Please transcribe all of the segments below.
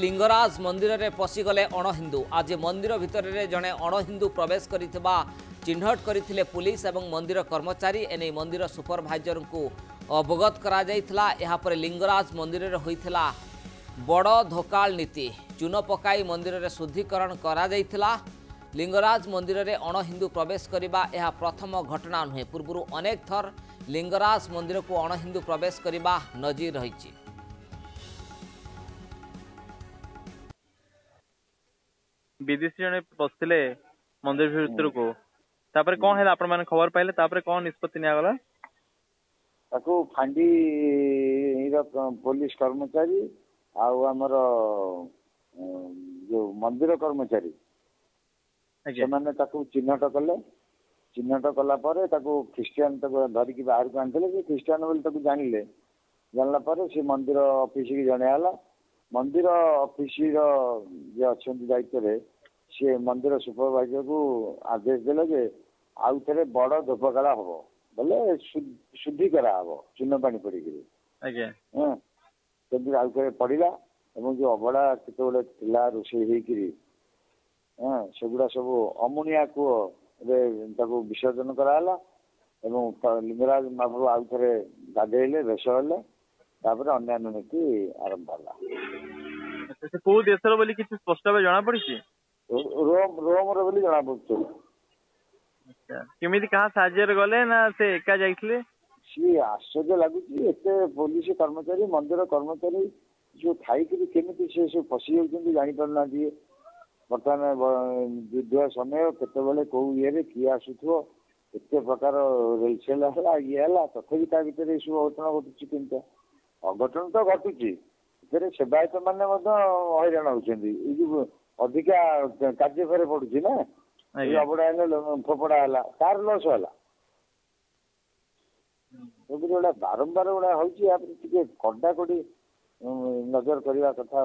लिंगराज मंदिर में पशिगले अणहिंदू आज मंदिर भितर जड़े अणहिंदू प्रवेश करथिबा चिन्हट करथिले पुलिस एवं मंदिर कर्मचारी एने मंदिर सुपरभाइजर को अवगत करा जायथिला। एहा पर लिंगराज मंदिर रे होइथिला बड़ धोकाल नीति चून पकाई मंदिर रे शुद्धिकरण करा जायथिला। लिंगराज मंदिर में अणहिंदू प्रवेश करने यह प्रथम घटना नुहे। पूर्व अनेक थर लिंगराज मंदिर को अणहिंदू प्रवेश करने नजीर रही। विदेशी जने पसले मंदिर भीतर को तापर कौन है आपण माने खबर पाइले तापर कौन निष्पत्ति निया गला ताको फांडी पुलिस कर्मचारी आमर जो मंदिर कर्मचारी से चिन्हट कले। चिन्हट कला ख्रीस्टियान धरिकी बाहर को आनी ख्रीस्टियान बोली जानिले। जानला से मंदिर ऑफिस की जनाला। मंदिर ऑफिस जे अच्छा दायित्व सी मंदिर सुपरवाइजर को आदेश देले जे आउ थे बड़ धूपकाला हम बोले शुद्धि करा हम चून पानी पड़ी आउ थे पड़ा जो अभड़ा केत रोषे सेगुड़ा सब अमुनिया कूह विसर्जन कराला। लिंगराज महाप्रभु आउ थे गाधेले वेश हेले अन्य नीति आरंभ है। को देशर बोली किसी स्पष्ट भाव जना पड़ी रोम रो जना पड़े। केमी क्या साहय गले ना से एका जाइए सी आश्चर्य लगुच एत पुलिस कर्मचारी मंदिर कर्मचारी जो खाई केमी से सब फसी जापारना। बर्तमान युद्ध समय केतबले कौ ये किए आसुव एत प्रकार रेलसेल है ये है तथि ता भर सब अघटन घटुची केमता अघटन तो घटुची सेवायत मैंने हईराण होती अधिका कार्य फेरे पड़ुची ना अबड़ा फोपड़ा है तार लस है गोटा बारंबार गुड़ा होती कड़ाकड़ी नजर करने कथा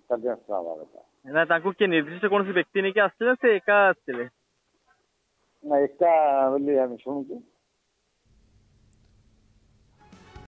कार्यानुष्ठान हवा कथा किए निर्दिष्ट कौन व्यक्ति नहीं आसते से एका आसते ना एका बोली शुणुचु।